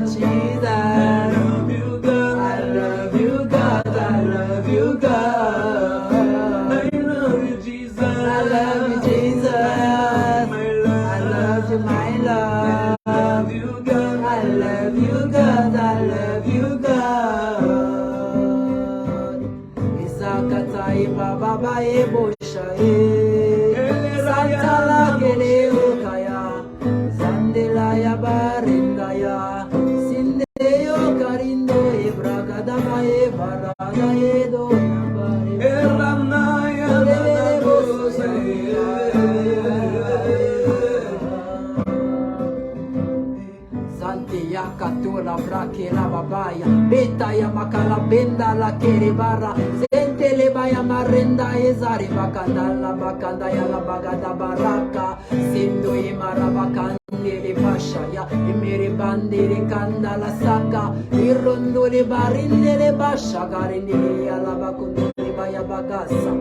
Speaker 2: Jesus.
Speaker 1: I love you, God.
Speaker 2: I love you, God. I love you, God.
Speaker 1: I love you, Jesus.
Speaker 2: I love you, Jesus.
Speaker 1: My love.
Speaker 2: I love you, my love.
Speaker 1: I love you, God.
Speaker 2: I love you, God. I love you, God. Isakata iba baba ebosha e. Santala kele ukaya. Zandela ya barinda ya. Sinde yo karindo e bragada ma e barada e do ya bare.
Speaker 1: Eranaya
Speaker 2: Santi ya katura brake la babaya. Beta ya makala benda la keribara. Sente le baya marenda ezari bakanda la bakanda ya la bagada baraka. Sindo imara bakanda le basha ya. Imere bandere kanda la saka. Irondo le barinde le basha garinde ya la bakundo le baya bagasa.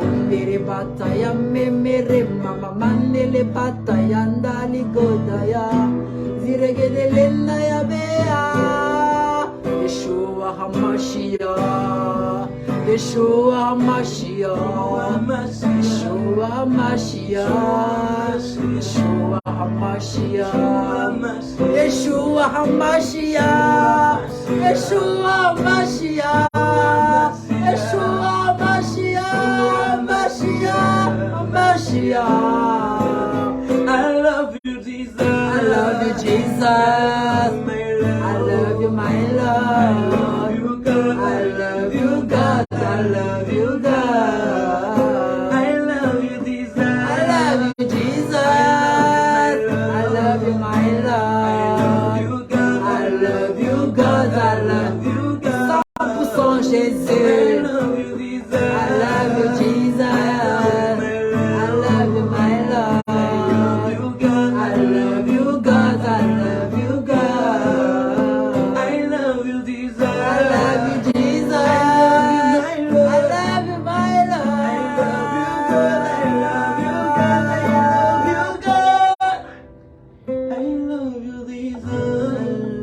Speaker 2: Ondere bata ya memere mama mandele bata ya ndali goda ya. Ziregedelena ya bea. Yeshua HaMashiach. Yeshua HaMashiach. Yeshua HaMashiach. Yeshua HaMashiach. Yeshua HaMashiach. Yeshua HaMashiach. Yeshua HaMashiach. Mashiach.
Speaker 1: I love you, Jesus.
Speaker 2: I love you, Jesus. I love you, my love. I love you, God. I love you, God.
Speaker 1: I love you, Jesus.
Speaker 2: I love you, Jesus. I love you, my love. I love you, God. I love you, God. 100% Jésus. I love you, Jesus. I love you, my love. I love you, God. I love you, God.
Speaker 1: I love you, Jesus.
Speaker 2: I love you, Jesus. I love you, my love.
Speaker 1: I love you, God. I love you, God. I love you, Jesus.
Speaker 2: I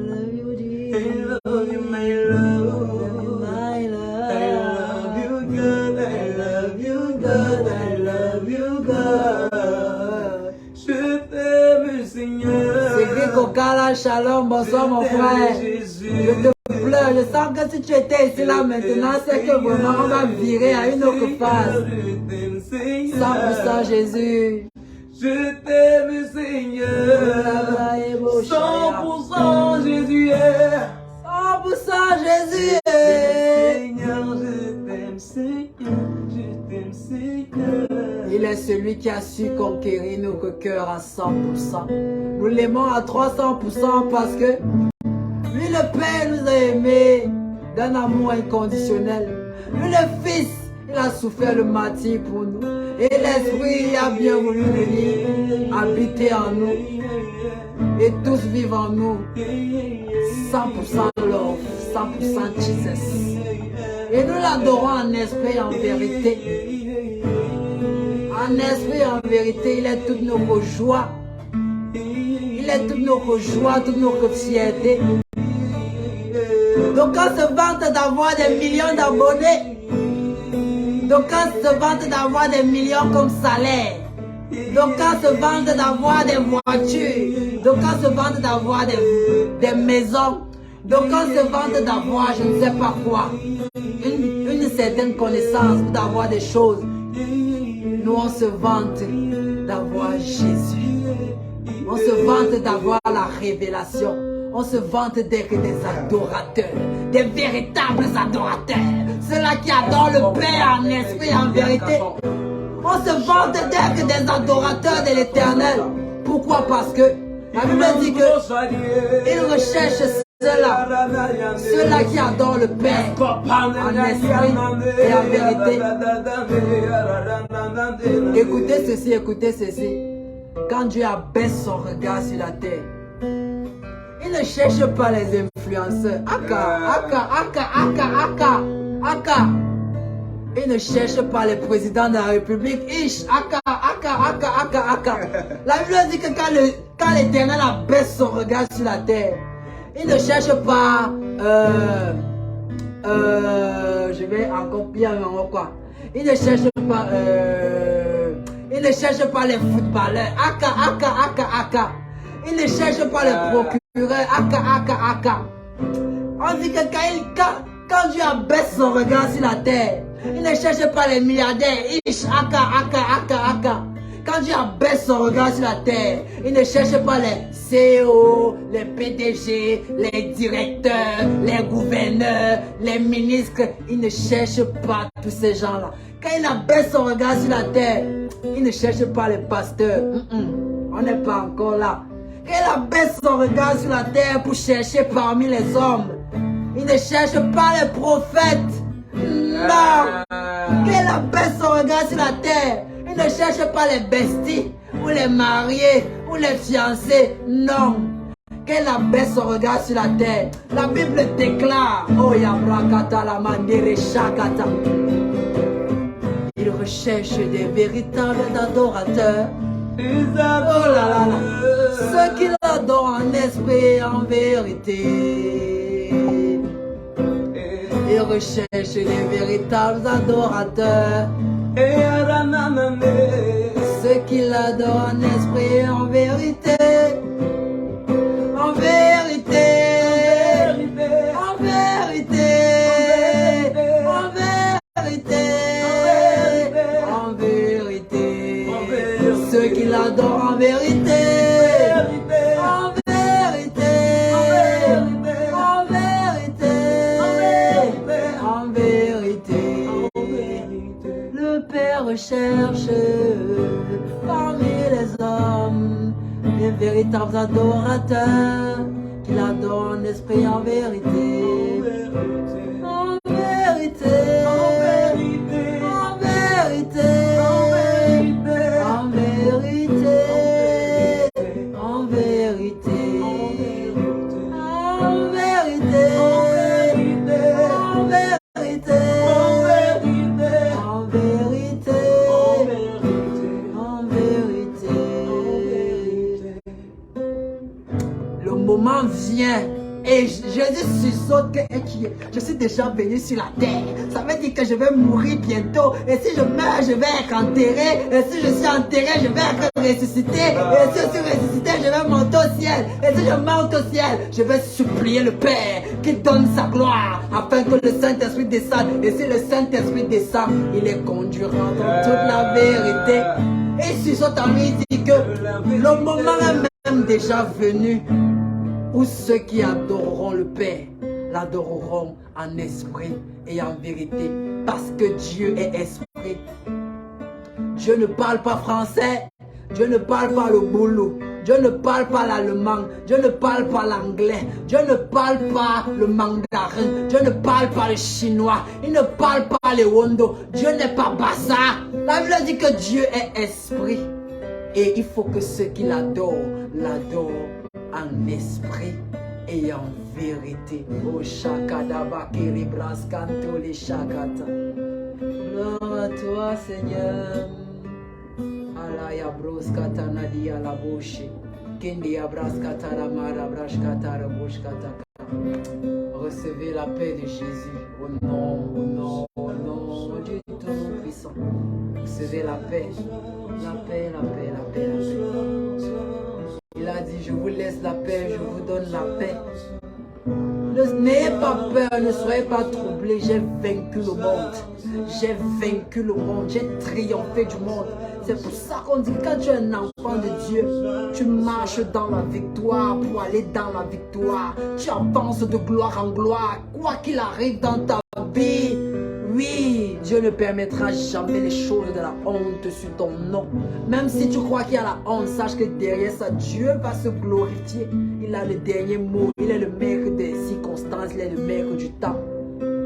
Speaker 2: love you, Jesus.
Speaker 1: I love you, my love.
Speaker 2: My love.
Speaker 1: I love you, God. I love you, God. I love you, God. Je t'aime, Seigneur.
Speaker 2: C'est que Kokala, shalom, bonsoir mon frère. Je te pleure, je sens que si tu étais ici là maintenant, c'est que vraiment on va virer à une autre phase. 100% Jésus.
Speaker 1: Je t'aime, Seigneur. 100% Jésus.
Speaker 2: 100% Jésus.
Speaker 1: Seigneur, je t'aime, Seigneur. Je t'aime, Seigneur.
Speaker 2: Il est celui qui a su conquérir nos cœurs à 100%. Nous l'aimons à 300% parce que lui, le Père, nous a aimés d'un amour inconditionnel. Lui, le Fils, il a souffert le martyre pour nous. Et l'Esprit a bien voulu venir habiter en nous et tous vivre en nous. 100% love, 100% Jesus. Et nous l'adorons en esprit et en vérité. En esprit et en vérité, il est toutes nos joies. Il est toutes nos joies, toutes nos fiertés. Donc on se vante d'avoir des millions d'abonnés. Donc on se vante d'avoir des millions comme salaire. Donc on se vante d'avoir des voitures. Donc on se vante d'avoir des maisons. Donc on se vante d'avoir je ne sais pas quoi. Une certaine connaissance, d'avoir des choses. Nous on se vante d'avoir Jésus. On se vante d'avoir la révélation. On se vante d'être des adorateurs, des véritables adorateurs. Ceux-là qui adorent le Père en esprit et en vérité. On se vante d'être des adorateurs de l'Éternel. Pourquoi? Parce que la Bible dit que il recherche ceux-là qui adorent le Père en esprit et en vérité. Écoutez ceci, écoutez ceci. Quand Dieu abaisse son regard sur la terre, il ne cherche pas les influenceurs. Aka. Il ne cherche pas les présidents de la République. Aka. La Bible dit que quand l'Éternel abaisse son regard sur la terre, Il ne cherche pas, je vais encore bien quoi. Il ne cherche pas, les footballeurs, aka. Il ne cherche pas les procureurs, aka. On dit que quand Dieu abaisse son regard sur la terre, il ne cherche pas les milliardaires, aka. Quand Dieu abaisse son regard sur la terre, il ne cherche pas les CEO, les PDG, les directeurs, les gouverneurs, les ministres. Il ne cherche pas tous ces gens-là. Quand il abaisse son regard sur la terre, il ne cherche pas les pasteurs. On n'est pas encore là. Quand il abaisse son regard sur la terre pour chercher parmi les hommes, il ne cherche pas les prophètes. Non. Quand il abaisse son regard sur la terre, il ne cherche pas les besties, ou les mariés, ou les fiancés. Non. Quand il abaisse son regard sur la terre, la Bible déclare, oh Yabrakata la mandere shakata. Il recherche des véritables adorateurs. Oh là là là. Ceux qui l'adorent en esprit et en vérité. Il recherche les véritables adorateurs. Ceux qui l'adorent en esprit et en vérité. En vérité. En vérité. En vérité. En vérité. Ceux qui l'adorent en vérité. En vérité. En vérité. En vérité. Le Père recherche parmi les hommes les véritables adorateurs qui l'adorent en esprit en vérité. En vérité. En vérité. En vérité. En vérité. En vérité. En vérité. En vérité. En vérité. En vérité. Le moment vient et Jésus sursaute que je suis déjà venu sur la terre. Ça veut dire que je vais mourir bientôt. Et si je meurs, je vais être enterré. Et si je suis enterré, je vais être ressuscité. Et si je suis ressuscité, je vais monter au ciel. Et si je monte au ciel, je vais supplier le Père qu'il donne sa gloire afin que le Saint-Esprit descende. Et si le Saint-Esprit descend, il les conduira dans toute la vérité. Et il sursaute en lui, dit que le moment est même déjà venu où ceux qui adoreront le Père l'adoreront en esprit et en vérité, parce que Dieu est esprit. Dieu ne parle pas français, Dieu ne parle pas le boulot, Dieu ne parle pas l'allemand, Dieu ne parle pas l'anglais, Dieu ne parle pas le mandarin, Dieu ne parle pas le chinois, il ne parle pas le wondo, Dieu n'est pas bassa. La Bible dit que Dieu est esprit et il faut que ceux qui l'adorent en esprit et en vérité. Oh Shakadaba Kiribras Kanto les Shakata. Gloire à toi Seigneur. Alaya Bros Katana Dia la bouche. Kendi Abras Katara Mara Brash Katara Bush Kataka. Recevez la paix de Jésus. Au nom du Tout-Puissant. Recevez la paix. La paix, la paix, la paix, la paix. Il a dit, je vous laisse la paix, je vous donne la paix. N'ayez pas peur, ne soyez pas troublés. J'ai vaincu le monde. J'ai vaincu le monde. J'ai triomphé du monde. C'est pour ça qu'on dit que quand tu es un enfant de Dieu, tu marches dans la victoire pour aller dans la victoire. Tu avances de gloire en gloire. Quoi qu'il arrive dans ta vie, oui, Dieu ne permettra jamais les choses de la honte sur ton nom. Même si tu crois qu'il y a la honte, sache que derrière ça, Dieu va se glorifier. Il a le dernier mot. Il est le maître des circonstances. Il est le maître du temps.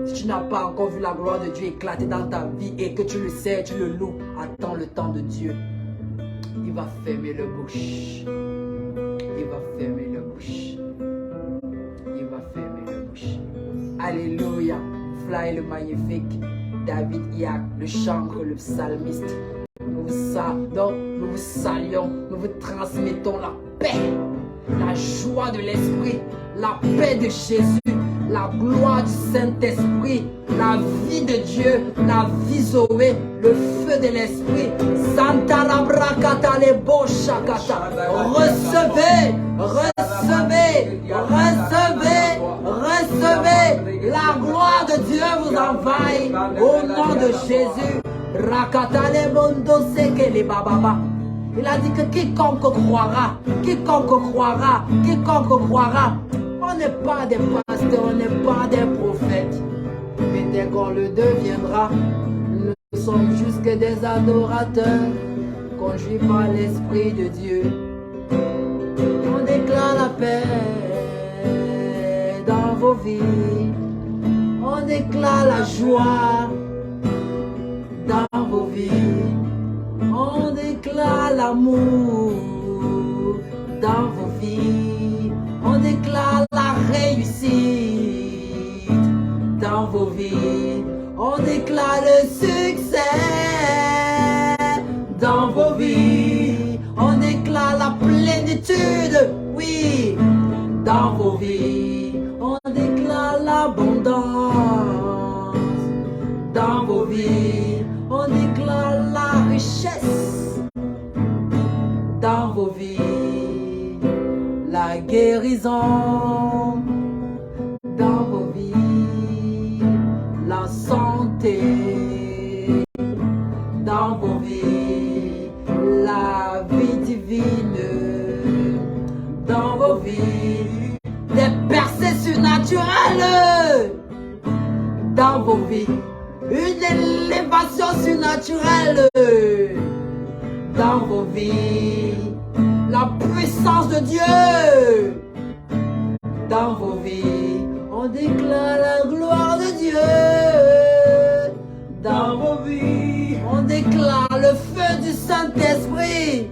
Speaker 2: Si tu n'as pas encore vu la gloire de Dieu éclater dans ta vie et que tu le sais, tu le loues, attends le temps de Dieu. Il va fermer le bouche. Il va fermer le bouche. Il va fermer le bouche. Alléluia. Fly le magnifique. David Iac, le chantre, le psalmiste. Nous vous saluons, nous vous transmettons la paix. la joie de l'Esprit, la paix de Jésus, la gloire du Saint-Esprit, la vie de Dieu, la vie Zoé, le feu de l'Esprit. Santa Labrakata Lebo Shakata. Recevez, recevez, recevez, recevez. La gloire de Dieu vous envahit au nom de Jésus. Rakata Lebondo Seke Bababa. Il a dit que quiconque croira, quiconque croira, quiconque croira. On n'est pas des pasteurs, on n'est pas des prophètes. Mais dès qu'on le deviendra, nous sommes juste que des adorateurs, conduits par l'Esprit de Dieu. On déclare la paix dans vos vies. On déclare la joie dans vos vies. On déclare l'amour dans vos vies. On déclare la réussite dans vos vies. On déclare le succès dans vos vies. On déclare la plénitude, oui, dans vos vies. On déclare l'abondance dans vos vies. On déclare la richesse dans vos vies. La guérison dans vos vies, la santé dans vos vies, la vie divine dans vos vies, des percées surnaturelles dans vos vies, une élévation surnaturelle dans vos vies. La puissance de Dieu dans vos vies. On déclare la gloire de Dieu dans vos vies. On déclare le feu du Saint-Esprit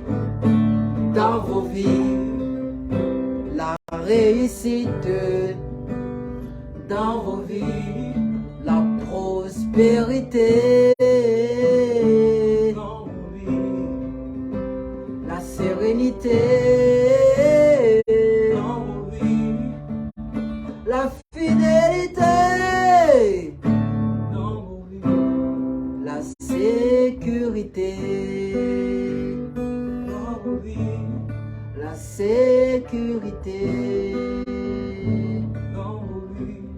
Speaker 2: dans vos vies. La réussite dans vos vies. La prospérité dans vos vies. La sérénité dans vos vies, la fidélité dans vos vies, la sécurité dans vos vies, la sécurité dans vos vies.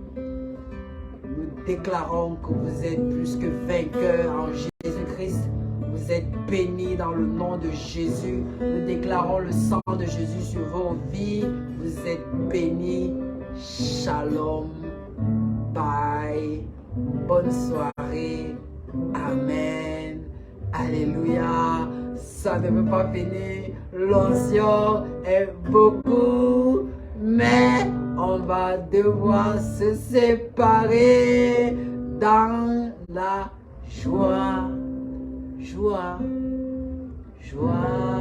Speaker 2: Nous déclarons que vous êtes plus que vainqueurs en Jésus-Christ. Vous êtes bénis dans le nom de Jésus. Nous déclarons le sang de Jésus sur vos vies. Vous êtes bénis. Shalom. Bye. Bonne soirée. Amen. Alléluia. Ça ne veut pas finir. L'onction est beaucoup. Mais on va devoir se séparer dans la joie. Joie, joie.